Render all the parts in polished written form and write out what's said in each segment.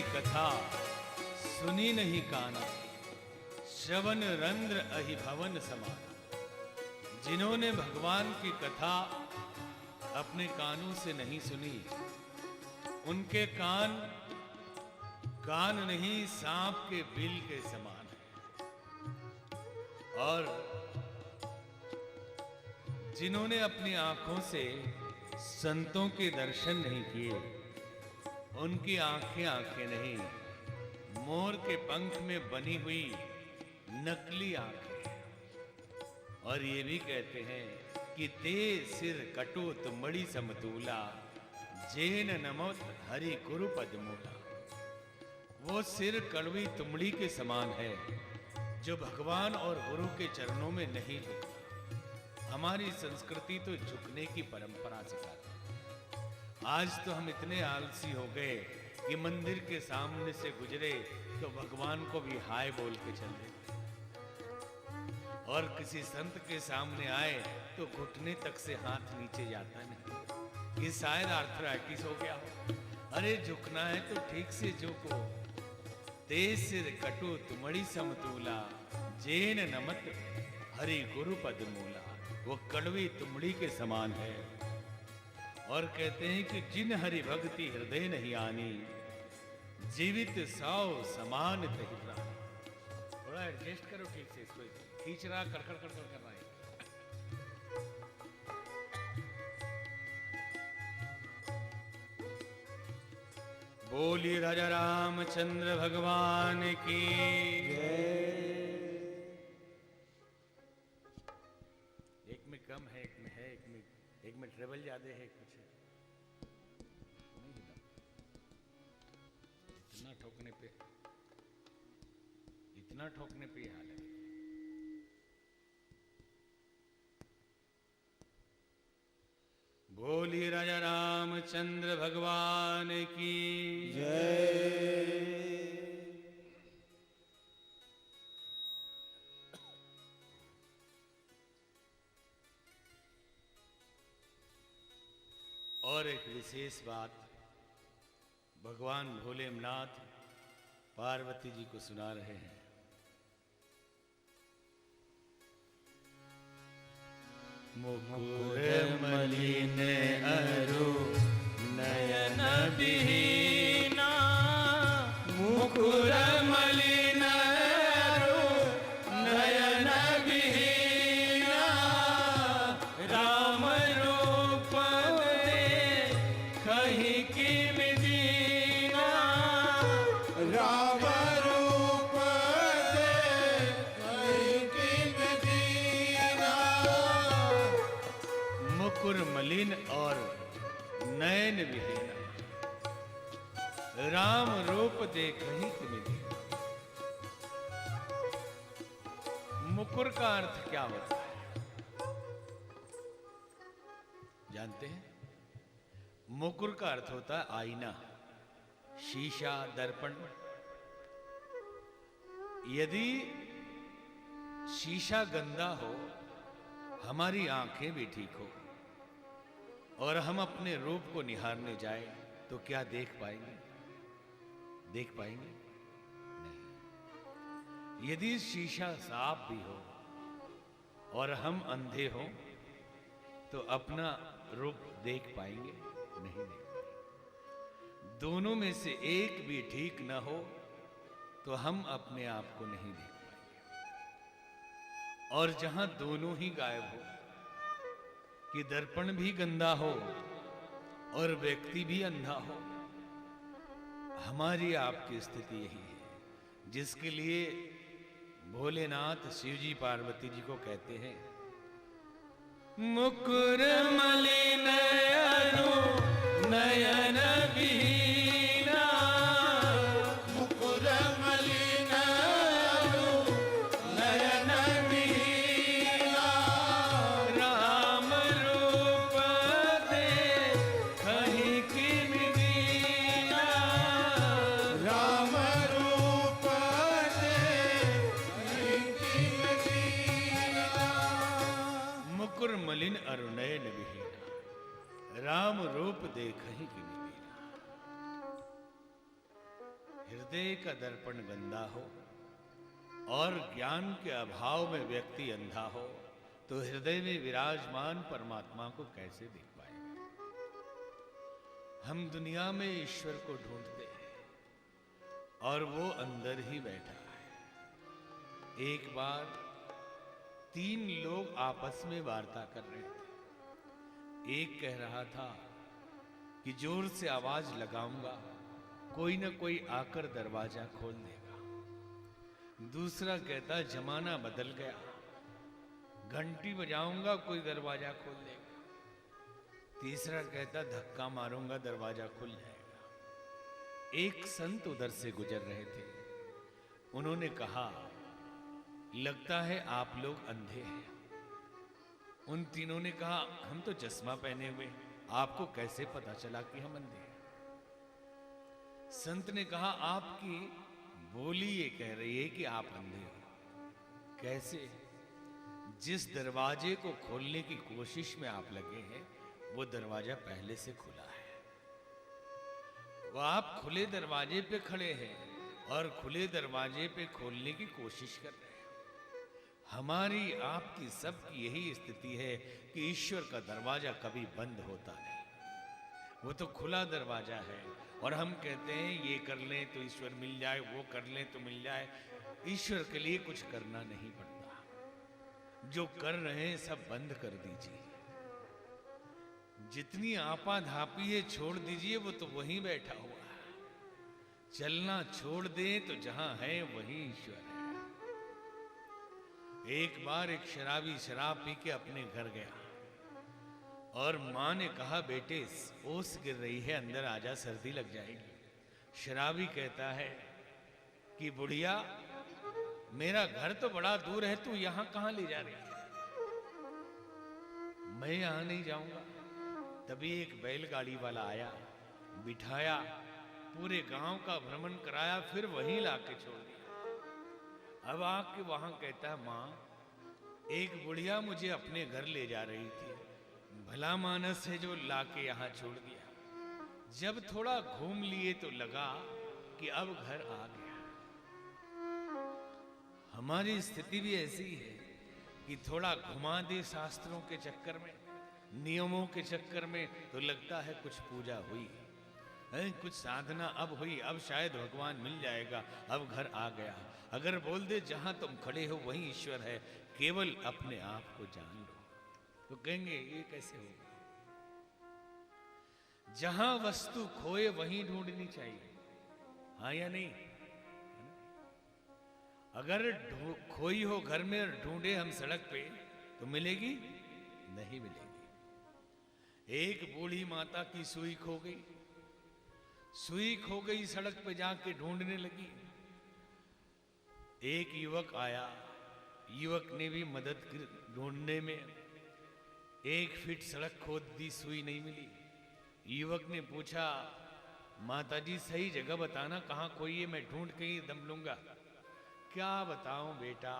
कथा सुनी नहीं काना, श्रवण रंध्र अहि भवन समाना। जिन्होंने भगवान की कथा अपने कानों से नहीं सुनी, उनके कान कान नहीं सांप के बिल के समान है। और जिन्होंने अपनी आंखों से संतों के दर्शन नहीं किए, उनकी आंखें आंखें नहीं, मोर के पंख में बनी हुई नकली आंखें। और ये भी कहते हैं कि ते सिर कटो तुमड़ी समतूला, जैन नमोत हरि गुरु पदमूला। वो सिर कड़वी तुमड़ी के समान है जो भगवान और गुरु के चरणों में नहीं झुकता। हमारी संस्कृति तो झुकने की परंपरा सिखाती है। आज तो हम इतने आलसी हो गए कि मंदिर के सामने से गुजरे तो भगवान को भी हाय बोल के चल देते, और किसी संत के सामने आए तो घुटने तक से हाथ नीचे जाता नहीं। ये शायद आर्थराइटिस हो गया हो। अरे झुकना है तो ठीक से झुको। ते सिर कटो तुमड़ी समतूला, जैन नमत हरि गुरु पदमूला। वो कड़वी तुमड़ी के समान है। और कहते हैं कि जिन हरि भक्ति हृदय नहीं आनी, जीवित साव समान तहि प्राणी। थोड़ा एडजस्ट करो ठीक से, इसको खींच रहा, कड़कड़ कड़कड़ कर रहा है। बोलिए राजा रामचंद्र भगवान की जय। एक में कम है, एक में है, एक में ट्रेवल ज्यादा है, कुछ है इतना ठोकने पे हाल है। बोलिए राजा रामचंद्र भगवान की जय। और एक विशेष बात भगवान भोलेनाथ पार्वती जी को सुना रहे हैं। मुकुर मलिन अरु नयन विहीना, मुकुर मलिन अरु नयन विहीना, राम रूप देखहि किम दीना, राम रूप देखहि किम दीना। मुकुर मलिन और नयन विहीना, राम रूप देखहि किम दीना। मुकुर का अर्थ क्या होता है जानते हैं? मुकुर का अर्थ होता है आईना, शीशा, दर्पण। यदि शीशा गंदा हो, हमारी आंखें भी ठीक हो और हम अपने रूप को निहारने जाए तो क्या देख पाएंगे? देख पाएंगे नहीं। यदि शीशा साफ भी हो और हम अंधे हो तो अपना रूप देख पाएंगे नहीं। दोनों में से एक भी ठीक न हो तो हम अपने आप को नहीं देख पाएंगे। और जहां दोनों ही गायब हो, कि दर्पण भी गंदा हो और व्यक्ति भी अंधा हो, हमारी आपकी स्थिति यही है, जिसके लिए भोलेनाथ शिव जी पार्वती जी को कहते हैं, मुकुर मलिन अरु नयन बीना, मुकुर मलिन अरु नयन बीना, राम रूप देखहि किन दीना, राम रूप देखहि किन दीना। मुकुर मलिन अरु नयन विहीना, राम रूप देखहि किन दीना। हृदय का दर्पण गंदा हो और ज्ञान के अभाव में व्यक्ति अंधा हो तो हृदय में विराजमान परमात्मा को कैसे देख पाएगा। हम दुनिया में ईश्वर को ढूंढते हैं और वो अंदर ही बैठा है। एक बार 3 लोग आपस में वार्ता कर रहे थे। एक कह रहा था कि जोर से आवाज लगाऊंगा, कोई ना कोई आकर दरवाजा खोल देगा। दूसरा कहता जमाना बदल गया, घंटी बजाऊंगा कोई दरवाजा खोल देगा। तीसरा कहता धक्का मारूंगा दरवाजा खुल जाएगा। एक संत उधर से गुजर रहे थे। उन्होंने कहा, लगता है आप लोग अंधे हैं। उन तीनों ने कहा, हम तो चश्मा पहने हुए, आपको कैसे पता चला कि हम अंधे हैं? संत ने कहा, आपकी बोली ये कह रही है कि आप अंधे हो। कैसे? जिस दरवाजे को खोलने की कोशिश में आप लगे हैं वो दरवाजा पहले से खुला है। वो आप खुले दरवाजे पे खड़े हैं और खुले दरवाजे पे खोलने की कोशिश कर रहे हैं। हमारी आपकी सबकी यही स्थिति है कि ईश्वर का दरवाजा कभी बंद होता नहीं, वो तो खुला दरवाजा है। और हम कहते हैं ये कर लें तो ईश्वर मिल जाए, वो कर लें तो मिल जाए। ईश्वर के लिए कुछ करना नहीं पड़ता। जो कर रहे हैं सब बंद कर दीजिए। जितनी आपाधापी है छोड़ दीजिए, वो तो वहीं बैठा हुआ है। चलना छोड़ दें तो जहां है वहीं ईश्वर है। एक बार एक शराबी शराब पी के अपने घर गया और मां ने कहा, बेटे ओस गिर रही है, अंदर आजा, सर्दी लग जाएगी। शराबी कहता है कि बुढ़िया, मेरा घर तो बड़ा दूर है, तू यहां कहां ले जा रही है? मैं यहां नहीं जाऊंगा। तभी एक बैलगाड़ी वाला आया, बिठाया, पूरे गांव का भ्रमण कराया, फिर वहीं लाके छोड़ दिया। अब आके वहां कहता है, मां एक बुढ़िया मुझे अपने घर ले जा रही थी, भला मानस है जो लाके यहां छोड़ दिया। जब थोड़ा घूम लिए तो लगा कि अब घर आ गया। हमारी स्थिति भी ऐसी है कि थोड़ा घुमा दे शास्त्रों के चक्कर में, नियमों के चक्कर में, तो लगता है कुछ पूजा हुई है, कुछ साधना अब हुई, अब शायद भगवान मिल जाएगा, अब घर आ गया। अगर बोल दे जहां तुम खड़े हो वहीं ईश्वर है, केवल अपने आप को जान लो, तो कहेंगे ये कैसे होगा? जहां वस्तु खोए वहीं ढूंढनी चाहिए, हाँ या नहीं? अगर खोई हो घर में और ढूंढे हम सड़क पे तो मिलेगी नहीं मिलेगी। एक बूढ़ी माता की सुई खो गई, सुई खो गई, सड़क पे जाके ढूंढने लगी। एक युवक आया, युवक ने भी मदद की ढूंढने में। 1 फीट सड़क खोद दी, सुई नहीं मिली। युवक ने पूछा, माताजी सही जगह बताना, कहाँ खोई है, मैं ढूंढ के ही दम लूंगा। क्या बताऊं बेटा,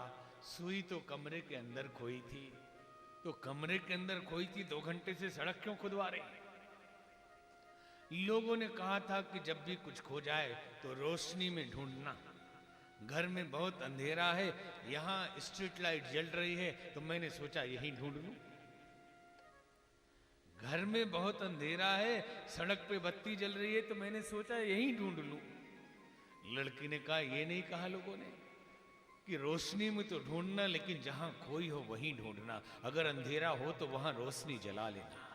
सुई तो कमरे के अंदर खोई थी। तो कमरे के अंदर खोई थी, 2 घंटे से सड़क क्यों खुदवा रही? लोगों ने कहा था कि जब भी कुछ खो जाए तो रोशनी में ढूंढना। घर में बहुत अंधेरा है, यहां स्ट्रीट लाइट जल रही है, तो मैंने सोचा यहीं ढूंढ लूं। घर में बहुत अंधेरा है, सड़क पे बत्ती जल रही है, तो मैंने सोचा यहीं ढूंढ लूं। लड़की ने कहा, ये नहीं कहा लोगों ने कि रोशनी में तो ढूंढना, लेकिन जहां खोई हो वहीं ढूंढना। अगर अंधेरा हो तो वहां रोशनी जला लेना।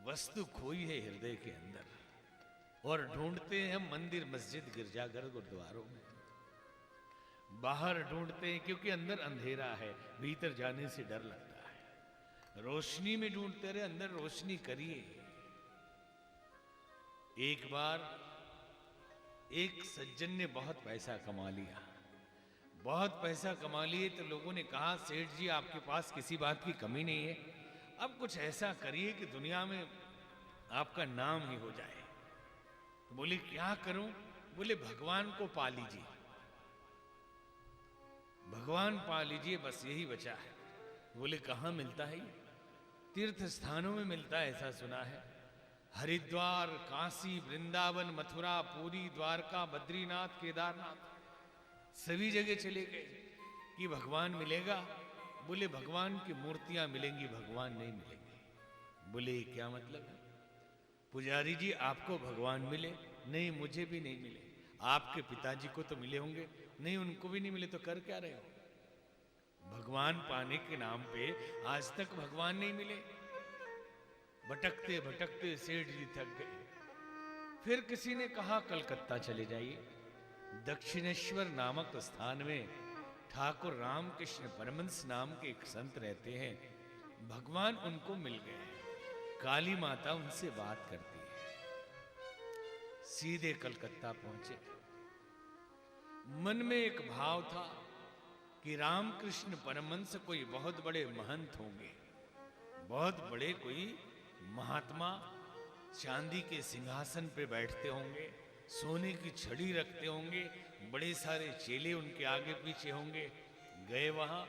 वस्तु खोई है हृदय के अंदर, और ढूंढते हैं मंदिर, मस्जिद, गिरजाघर, गुरुद्वारों में। बाहर ढूंढते हैं क्योंकि अंदर अंधेरा है, भीतर जाने से डर लगता है। रोशनी में ढूंढते रहे, अंदर रोशनी करिए। एक बार एक सज्जन ने बहुत पैसा कमा लिया, बहुत पैसा कमा लिए, तो लोगों ने कहा सेठ जी आपके पास किसी बात की कमी नहीं है, अब कुछ ऐसा करिए कि दुनिया में आपका नाम ही हो जाए। तो बोले क्या करूं? बोले भगवान को पा लीजिए, भगवान पा लीजिए, बस यही बचा है। बोले कहाँ मिलता है ये? तीर्थ स्थानों में मिलता है ऐसा सुना है। हरिद्वार, काशी, वृंदावन, मथुरा, पूरी, द्वारका, बद्रीनाथ, केदारनाथ, सभी जगह चले गए कि भगवान मिलेगा। बोले भगवान की मूर्तियां मिलेंगी, भगवान नहीं मिलेंगे। बोले क्या मतलब है? पुजारी जी आपको भगवान मिले? नहीं, मुझे भी नहीं मिले। आपके पिताजी को तो मिले होंगे? नहीं, उनको भी नहीं मिले। तो कर क्या रहे हो? भगवान पाने के नाम पे आज तक भगवान नहीं मिले। भटकते भटकते सेठ जी थक गए। फिर किसी ने कहा कलकत्ता चले जाइए, दक्षिणेश्वर नामक स्थान में ठाकुर रामकृष्ण परमहंस नाम के एक संत रहते हैं, भगवान उनको मिल गए, काली माता उनसे बात करती है। सीधे कलकत्ता पहुंचे। मन में एक भाव था कि रामकृष्ण परमहंस कोई बहुत बड़े महंत होंगे, बहुत बड़े कोई महात्मा, चांदी के सिंहासन पे बैठते होंगे, सोने की छड़ी रखते होंगे, बड़े सारे चेले उनके आगे पीछे होंगे। गए वहां,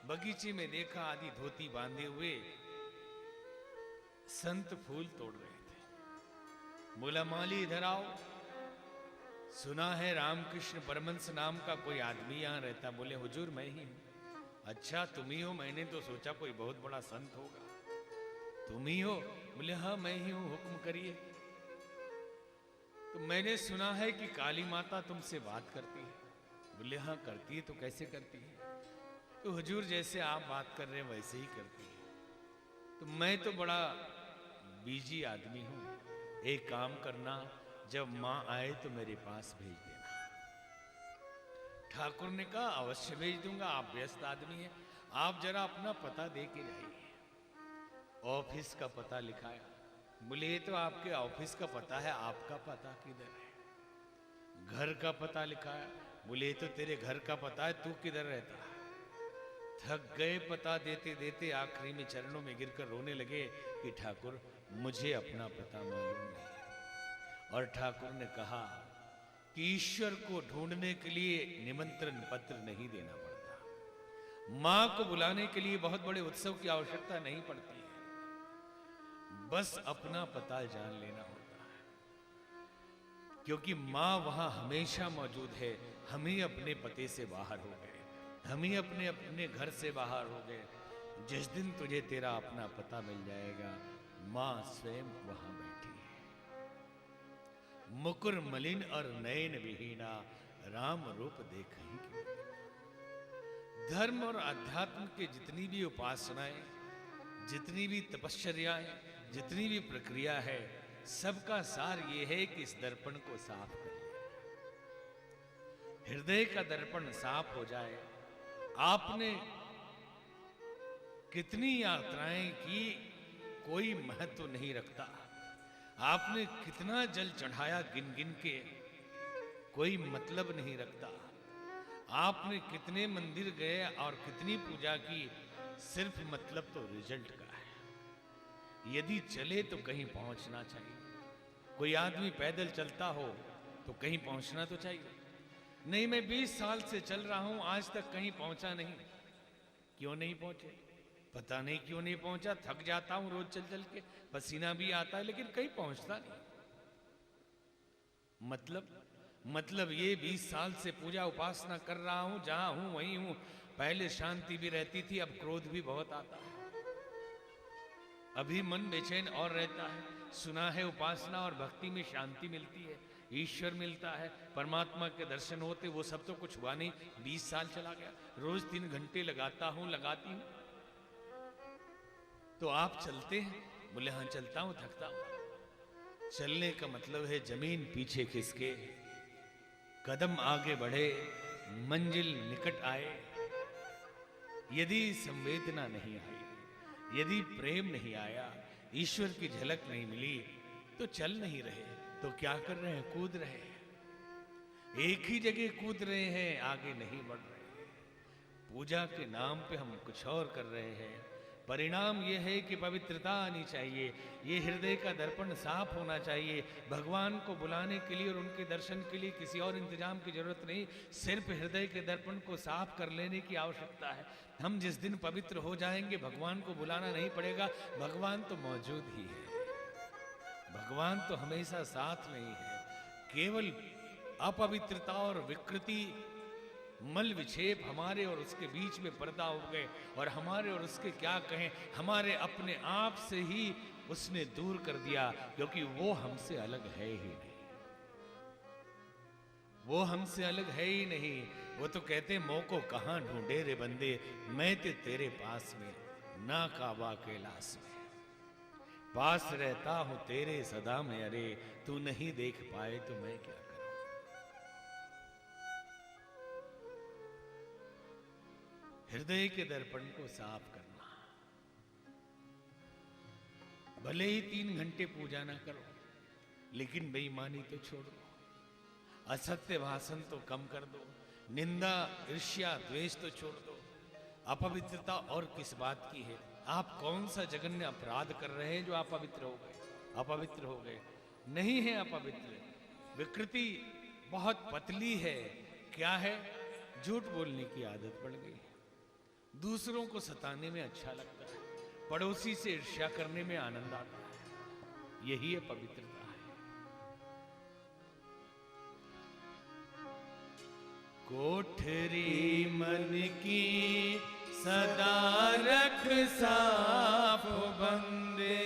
बगीचे में देखा आदि धोती बांधे हुए संत फूल तोड़ रहे थे। बोला माली इधर आओ, सुना है रामकृष्ण परमहंस नाम का कोई आदमी यहां रहता। बोले हुजूर मैं ही हूं। अच्छा तुम ही हो? मैंने तो सोचा कोई बहुत बड़ा संत होगा। तुम ही हो? बोले हाँ मैं ही हूं, हुक्म करिए। तो मैंने सुना है कि काली माता तुमसे बात करती है। बोले हाँ करती है। तो कैसे करती है? तो हुजूर जैसे आप बात कर रहे हैं वैसे ही करती है। तो मैं तो बड़ा बीजी आदमी हूं, एक काम करना, जब मां आए तो मेरे पास भेज देना। ठाकुर ने कहा अवश्य भेज दूंगा, आप व्यस्त आदमी हैं, आप जरा अपना पता दे के जाइए। ऑफिस का पता लिखाया। बोले ये तो आपके ऑफिस का पता है, आपका पता किधर है? घर का पता लिखाया। बोले ये तो तेरे घर का पता है, तू किधर रहता है? थक गए पता देते देते, आखिरी में चरणों में गिरकर रोने लगे कि ठाकुर मुझे अपना पता मालूम नहीं। और ठाकुर ने कहा कि ईश्वर को ढूंढने के लिए निमंत्रण पत्र नहीं देना पड़ता, मां को बुलाने के लिए बहुत बड़े उत्सव की आवश्यकता नहीं पड़ती है, बस अपना पता जान लेना होता है। क्योंकि मां वहां हमेशा मौजूद है। हम ही अपने पते से बाहर हो गए, हम ही अपने अपने घर से बाहर हो गए। जिस दिन तुझे तेरा अपना पता मिल जाएगा, मां स्वयं वहां बैठी है। मुकुर मलिन और नयन विहीना, राम रूप देखहीं की। धर्म और अध्यात्म के जितनी भी उपासनाएं, जितनी भी तपश्चर्याएं, जितनी भी प्रक्रिया है, सबका सार ये है कि इस दर्पण को साफ कर ले। हृदय का दर्पण साफ हो जाए। आपने कितनी यात्राएं की, कोई महत्व नहीं रखता। आपने कितना जल चढ़ाया गिन गिन के, कोई मतलब नहीं रखता। आपने कितने मंदिर गए और कितनी पूजा की, सिर्फ मतलब तो रिजल्ट का है। यदि चले तो कहीं पहुंचना चाहिए। कोई आदमी पैदल चलता हो तो कहीं पहुंचना तो चाहिए। नहीं, मैं 20 साल से चल रहा हूं, आज तक कहीं पहुंचा नहीं। क्यों नहीं पहुंचे? पता नहीं क्यों नहीं पहुंचा। थक जाता हूं रोज चल चल के, पसीना भी आता है, लेकिन कहीं पहुंचता नहीं। मतलब ये 20 साल से पूजा उपासना कर रहा हूं, जहां हूं वहीं हूं। पहले शांति भी रहती थी, अब क्रोध भी बहुत आता है। अभी मन बेचैन और रहता है। सुना है उपासना और भक्ति में शांति मिलती है, ईश्वर मिलता है, परमात्मा के दर्शन होते। वो सब तो कुछ हुआ नहीं। 20 साल चला गया, रोज 3 घंटे लगाता हूं, लगाती हूं। तो आप चलते हैं? बोले हाँ चलता हूं, थकता हूं। चलने का मतलब है जमीन पीछे खिसके, कदम आगे बढ़े, मंजिल निकट आए। यदि संवेदना नहीं आई, यदि प्रेम नहीं आया, ईश्वर की झलक नहीं मिली, तो चल नहीं रहे, तो क्या कर रहे हैं? कूद रहे हैं, एक ही जगह कूद रहे हैं, आगे नहीं बढ़ रहे। पूजा के नाम पे हम कुछ और कर रहे हैं। परिणाम यह है कि पवित्रता आनी चाहिए, ये हृदय का दर्पण साफ होना चाहिए। भगवान को बुलाने के लिए और उनके दर्शन के लिए किसी और इंतजाम की जरूरत नहीं, सिर्फ हृदय के दर्पण को साफ कर लेने की आवश्यकता है। हम जिस दिन पवित्र हो जाएंगे, भगवान को बुलाना नहीं पड़ेगा, भगवान तो मौजूद ही है, भगवान तो हमेशा साथ में ही है। केवल अपवित्रता और विकृति, मल विक्षेप हमारे और उसके बीच में पर्दा हो गए, और हमारे और उसके क्या कहें, हमारे अपने आप से ही उसने दूर कर दिया, क्योंकि वो हमसे अलग है ही नहीं, वो हमसे अलग है ही नहीं। वो तो कहते मोको कहां ढूंढे रे बंदे, मैं ते तेरे पास में, ना काबा कैलाश में, पास रहता हूं तेरे सदा में, अरे तू नहीं देख पाए तो मैं क्या करूं। हृदय के दर्पण को साफ करना। भले ही 3 घंटे पूजा ना करो, लेकिन बेईमानी तो छोड़ दो, असत्य भाषण तो कम कर दो, निंदा ईर्ष्या द्वेष तो छोड़ दो। अपवित्रता और किस बात की है? आप कौन सा जघन्य अपराध कर रहे हैं जो आप पवित्र हो गए? अपवित्र हो गए नहीं है अपवित्र। विकृति बहुत पतली है। क्या है? झूठ बोलने की आदत पड़ गई है, दूसरों को सताने में अच्छा लगता है, पड़ोसी से ईर्ष्या करने में आनंद आता है, यही है पवित्रता है। कोठरी मन की सदा रख साफ बंदे,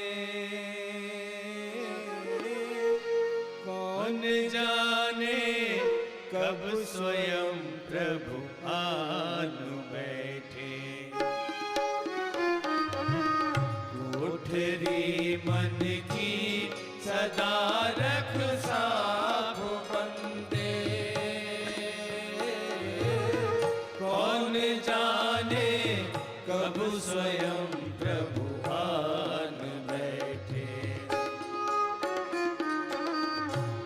कौन जाने कब स्वयं प्रभु आन बैठे। कोठरी मन की सदा रख साफ बंदे, कौन जाने कब स्वयं प्रभु आन बैठे।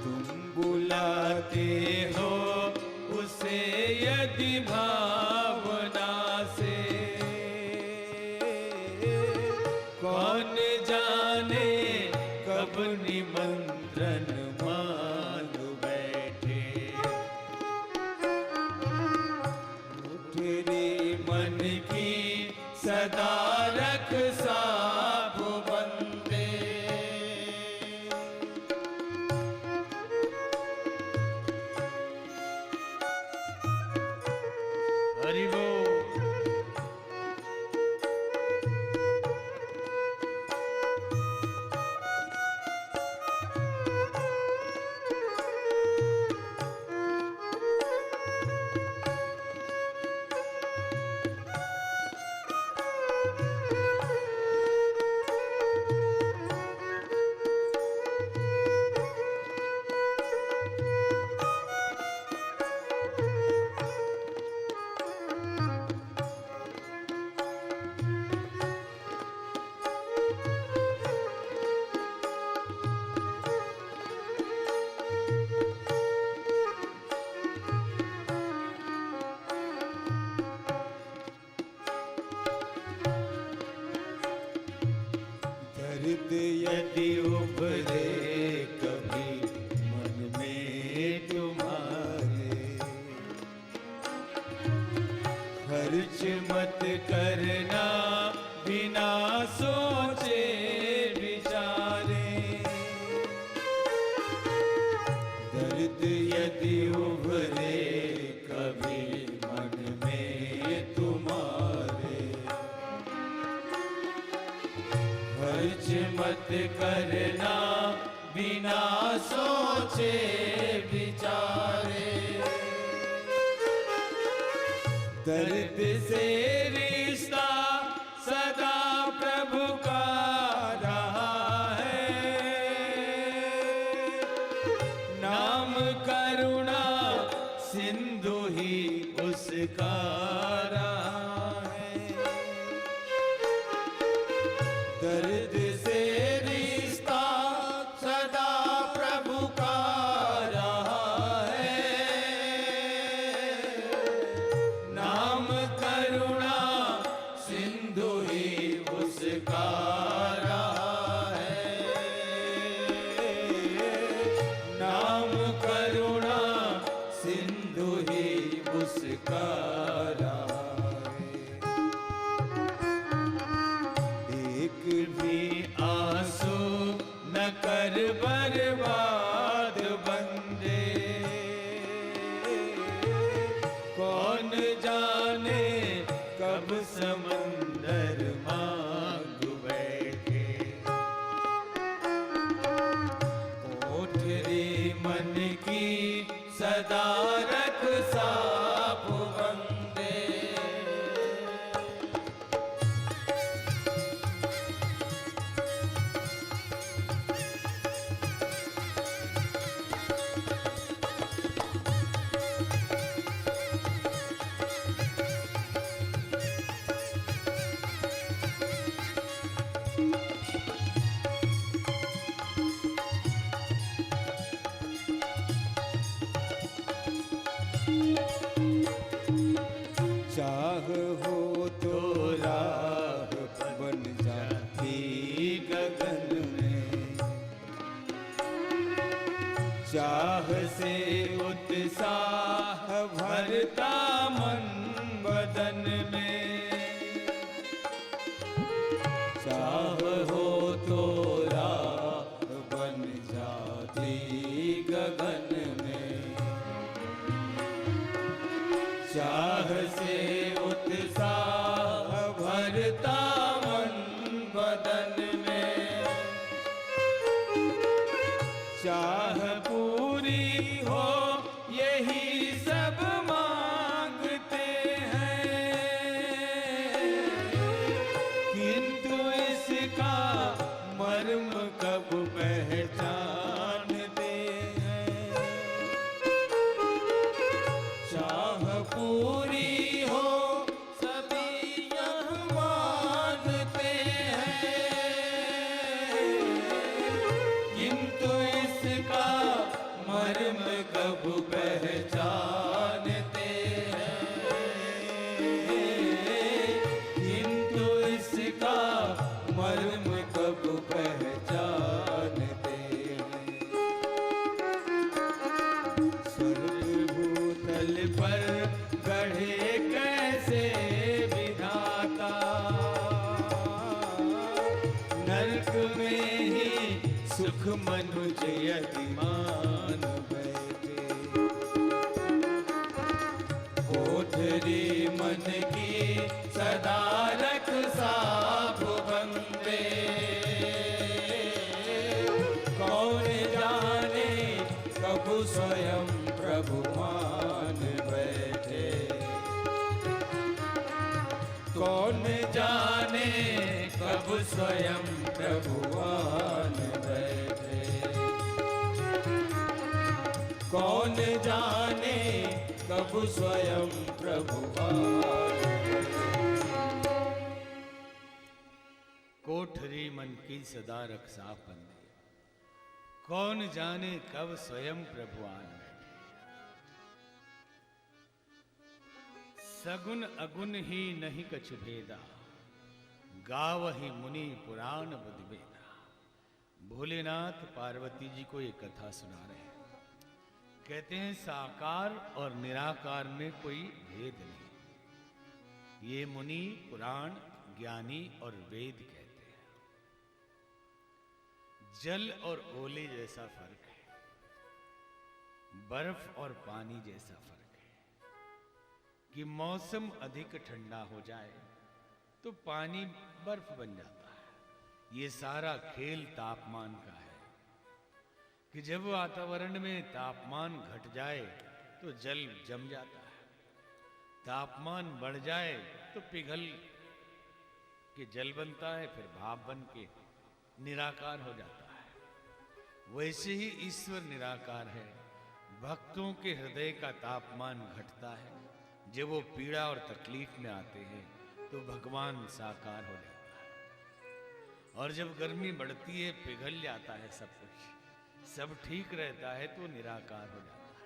तुम बुलाते हो उसे यदि भावना से, कौन जाने कब निमंत्रण मान बैठे। उठरी मन की सदा रख साफ बंदे, हरि बोल। दर्द यदि उभरे कभी मन में तुम्हारे, खर्च मत करना बिना सोचे विचारे। दर्द यदि उभरे कभी मन में तुम्हारे, खर्च मत करना बिना सोचे विचारे। दर्द से रिश्ता सदा प्रभु का रहा है, नाम करुणा सिंधु ही उसका रहा है। दर्द से रिश्ता सदा प्रभु का रहा है। नाम करुणा सिंधु ही उसका रहा है। नाम करुणा सिंधु ही उसका रहा है। एक भी आंसू न कर बर्बाद बंदे, कौन जाने कब समंदर मांग बैठे। कोठरी मन की सदा रख साफ बंदे। चाह हो तो राह बन जाती गगन में। चाह से उत्साह भरता मन बदन में। चाह हो तो राह बन जाती गगन में। चाह से उत्साह भरता मन बदन में। चाह पूरी हो यही सब मांगते हैं, किंतु इसका मर्म कब पहचानते हैं। चाह पूरी हो सभी यह मानते हैं, किंतु इसका मर्म कब पहचानते हैं। किंतु इसका मर्म कब पहचानते हैं। स्वर्ग भूतल पर गढ़े कैसे विधाता, नरक में ही सुख मनुज यतिमान बैठे। कोठरी मन की सदा रख साफ बंदे, कौन जाने कब स्वयं प्रभु मान बैठे। कौन जाने कब स्वयं प्रभु मान बैठे। कौन जाने कब स्वयं प्रभु मान बैठे। कोठरी मन की सदा रख साफ बंदे, कौन जाने कब स्वयं प्रभु आन बैठे। सगुन अगुन ही नहीं कछु भेदा, गावहि मुनि पुराण बुध वेदा। भोलेनाथ पार्वती जी को ये कथा सुना रहे हैं। कहते हैं साकार और निराकार में कोई भेद नहीं। ये मुनि पुराण ज्ञानी और वेद कहते हैं। जल और ओले जैसा फर्क है, बर्फ और पानी जैसा फर्क है। कि मौसम अधिक ठंडा हो जाए तो पानी बर्फ बन जाता है। ये सारा खेल तापमान का है कि जब वातावरण में तापमान घट जाए तो जल जम जाता है, तापमान बढ़ जाए तो पिघल के जल बनता है, फिर भाप बन के निराकार हो जाता है। वैसे ही ईश्वर निराकार है भक्तों के हृदय का तापमान घटता है। जब वो पीड़ा और तकलीफ में आते हैं तो भगवान साकार हो जाता है, और जब गर्मी बढ़ती है, पिघल जाता है सब कुछ, सब ठीक रहता है तो निराकार हो जाता है।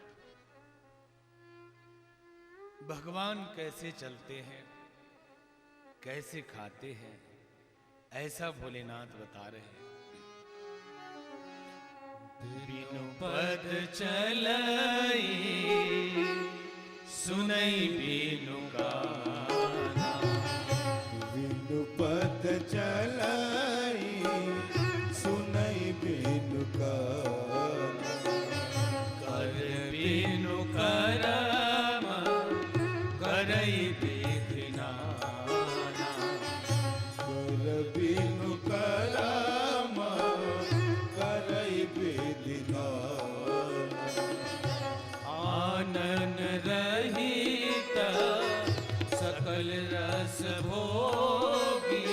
भगवान कैसे चलते हैं, कैसे खाते हैं, ऐसा भोलेनाथ बता रहे हैं। बिनु पद चलई सुनई बिनु गाना, बिनु पद चलाई सुनई बिनु गाना, कर बिनु करम करई विधि नाना, कर बिनु करम करई विधि नाना, आनन रहित सकल रस भोगी,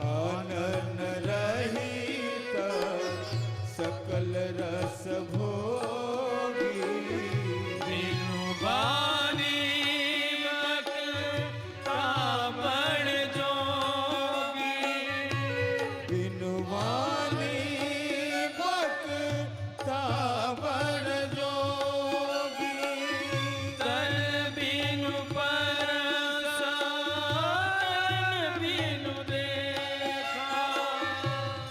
आनन रहित सकल रस भोगी, बिनु बानी बक्ता बड़ जोगी, बिनु वाणी बक्ता बड़ जोगी, तन बिनु परस बिनु देखा,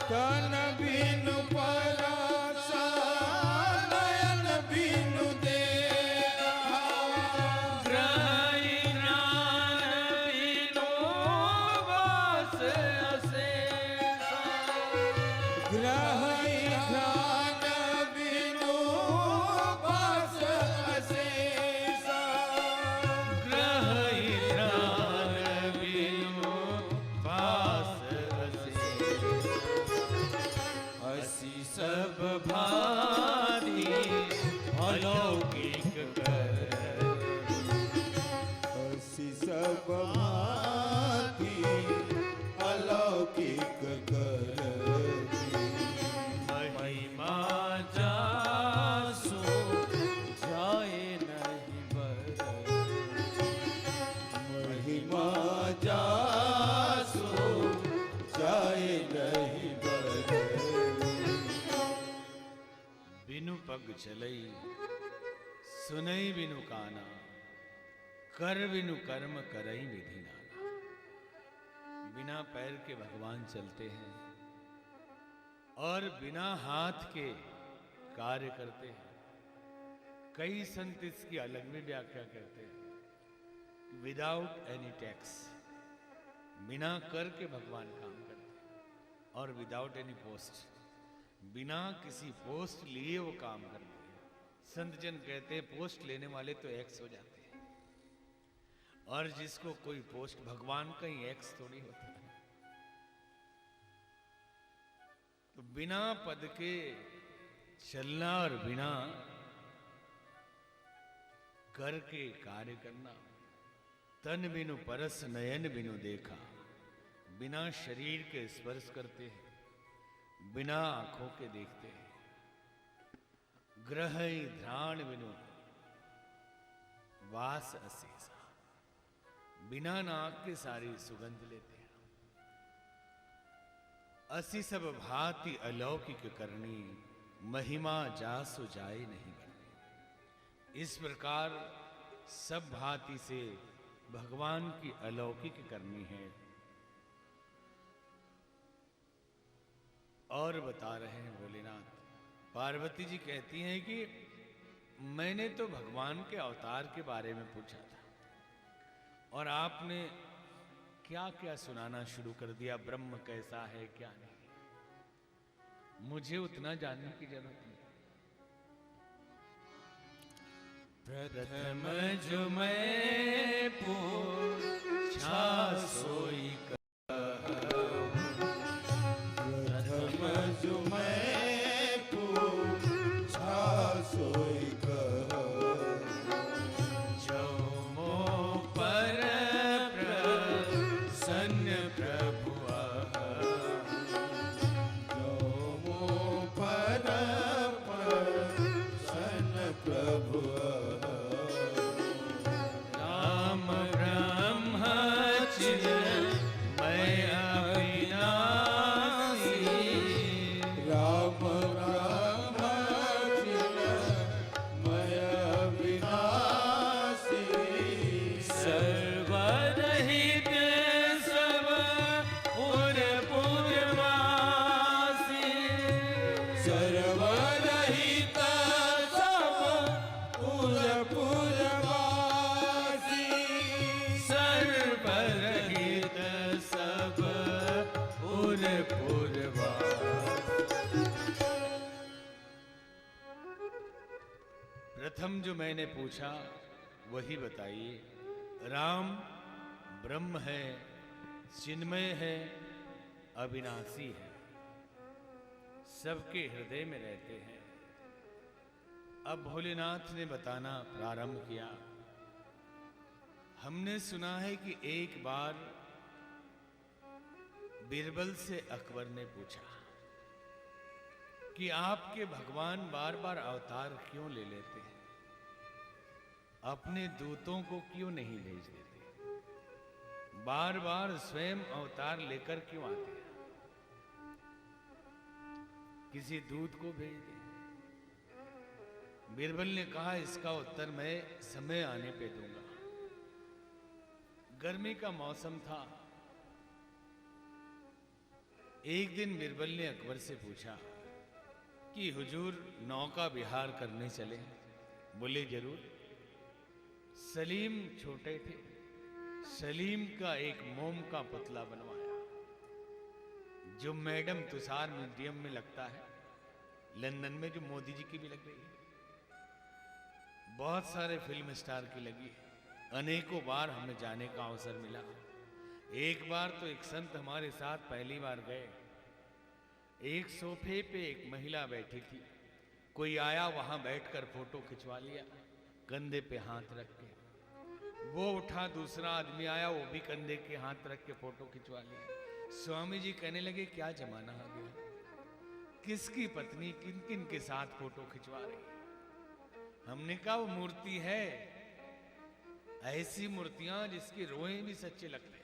तन बिनु परसा नयन बिनु देखा, ग्रही ज्ञान बिनु वास अशेषा, ग्रही ध्यान बिनु वास अशेषा, ग्रही ध्यान बिनु वास अशेषा, असी सब भांति अलौकिक कर, असी सब भांति अलौकिक करती, महिमा जासु जाए नहीं बर, महिमा जासो जाए नहीं बदली, बिनु पग चलई सुनई बिनु काना, कर बिनु कर्म करई विधि नाना। बिना पैर के भगवान चलते हैं और बिना हाथ के कार्य करते हैं। कई संत इसकी अलग में व्याख्या करते हैं, विदाउट एनी टैक्स, बिना कर के भगवान काम करते हैं, और विदाउट एनी पोस्ट, बिना किसी पोस्ट लिए वो काम करते हैं। संत जन कहते हैं पोस्ट लेने वाले तो एक्स हो जाते हैं, और जिसको कोई पोस्ट, भगवान का ही एक्स थोड़ी होता है। तो बिना पद के चलना और बिना कर के कार्य करना, तन बिनु परस नयन बिनु देखा, बिना शरीर के स्पर्श करते हैं, बिना आंखों के देखते हैं, ग्रह ध्यान बिनु वास अशेषा, बिना नाक के सारी सुगंध लेते हैं। असी सब भांति अलौकिक करनी, महिमा जासु जाए नहीं करनी। इस प्रकार सब भांति से भगवान की अलौकिक करनी है। और बता रहे हैं भोलेनाथ, पार्वती जी कहती हैं कि मैंने तो भगवान के अवतार के बारे में पूछा था और आपने क्या क्या सुनाना शुरू कर दिया, ब्रह्म कैसा है क्या नहीं। मुझे उतना जानने की जरूरत नहीं। प्रथम जो मैं पूछा सोई प्रथम जो मैं पूछा सोई जो मो पर प्रसन्न प्रभु जो मो पर प्रसन्न प्रथम जो मैंने पूछा वही बताइए। राम ब्रह्म है, चिन्मय है, अविनाशी है, सबके हृदय में रहते हैं। अब भोलेनाथ ने बताना प्रारंभ किया। हमने सुना है कि एक बार बीरबल से अकबर ने पूछा कि आपके भगवान बार बार अवतार क्यों ले लेते हैं, अपने दूतों को क्यों नहीं भेज देते, बार बार स्वयं अवतार लेकर क्यों आते हैं, किसी दूत को भेज दें। बीरबल ने कहा, इसका उत्तर मैं समय आने पे दूंगा। गर्मी का मौसम था। एक दिन बीरबल ने अकबर से पूछा कि हुजूर नौका विहार करने चले। बोले जरूर। सलीम छोटे थे। सलीम का एक मोम का पुतला बनवाया, जो मैडम तुषार म्यूजियम में लगता है, लंदन में, जो मोदी जी की भी लग रही है, बहुत सारे फिल्म स्टार की लगी है। अनेकों बार हमें जाने का अवसर मिला। एक बार तो एक संत हमारे साथ पहली बार गए। एक सोफे पे एक महिला बैठी थी। कोई आया, वहां बैठकर फोटो खिंचवा लिया, कंधे पे हाथ रख के। वो उठा, दूसरा आदमी आया, वो भी कंधे के हाथ रख के फोटो खिंचवा लिया। स्वामी जी कहने लगे, क्या जमाना आ गया, किसकी पत्नी किन किन के साथ फोटो खिंचवा रही है। हमने कहा, वो मूर्ति है, ऐसी मूर्तियां जिसके रोए भी सच्चे लगते हैं।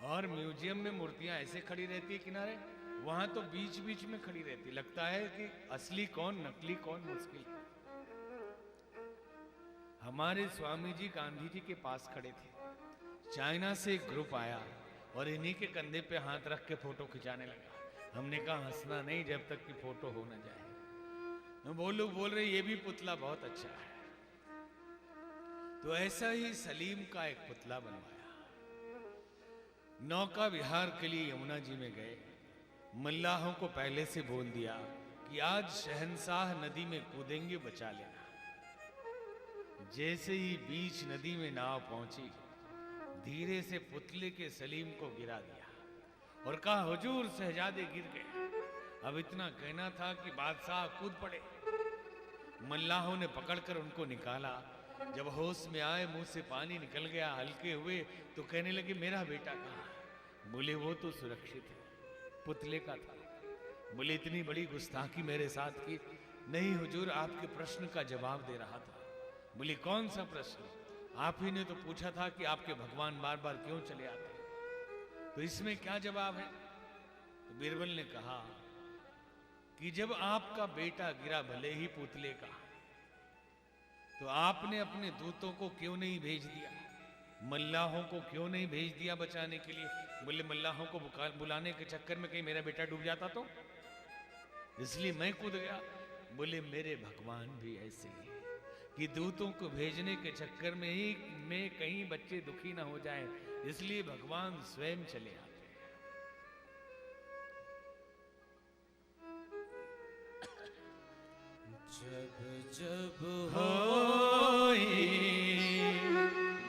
और म्यूजियम में मूर्तियां ऐसे खड़ी रहती है किनारे, वहां तो बीच बीच में खड़ी रहती। लगता है कि असली कौन नकली कौन मुश्किल है। हमारे स्वामी जी गांधी जी के पास खड़े थे। चाइना से एक ग्रुप आया और इन्हीं के कंधे पे हाथ रख के फोटो खिंचाने लगा। हमने कहा, हंसना नहीं जब तक कि फोटो हो ना जाए। वो लोग बोल रहे, ये भी पुतला बहुत अच्छा है। तो ऐसा ही सलीम का एक पुतला बनवाया। नौका विहार के लिए यमुना जी में गए। मल्लाहों को पहले से बोल दिया कि आज शहंशाह नदी में कूदेंगे, बचा लेना। जैसे ही बीच नदी में नाव पहुंची, धीरे से पुतले के सलीम को गिरा दिया और कहा, हुजूर शहजादे गिर गए। अब इतना कहना था कि बादशाह कूद पड़े। मल्लाहों ने पकड़कर उनको निकाला। जब होश में आए, मुंह से पानी निकल गया, हल्के हुए तो कहने लगे, मेरा बेटा कहाँ। बोले, वो तो सुरक्षित है, पुतले का था। बोले, इतनी बड़ी गुस्ताखी मेरे साथ की। नहीं हुजूर, आपके प्रश्न का जवाब दे रहा था। बोले, कौन सा प्रश्न? आप ही ने तो पूछा था कि आपके भगवान बार बार क्यों चले आते हैं, तो इसमें क्या जवाब है? तो बीरबल ने कहा कि जब आपका बेटा गिरा, भले ही पुतले का, तो आपने अपने दूतों को क्यों नहीं भेज दिया, मल्लाहों को क्यों नहीं भेज दिया बचाने के लिए? बोले, मल्लाहों को बुलाने के चक्कर में कहीं मेरा बेटा डूब जाता तो, इसलिए मैं कूद गया। बोले, मेरे भगवान भी ऐसे ही कि दूतों को भेजने के चक्कर में ही में कहीं बच्चे दुखी ना हो जाएं, इसलिए भगवान स्वयं चले आते हैं। जब जब होई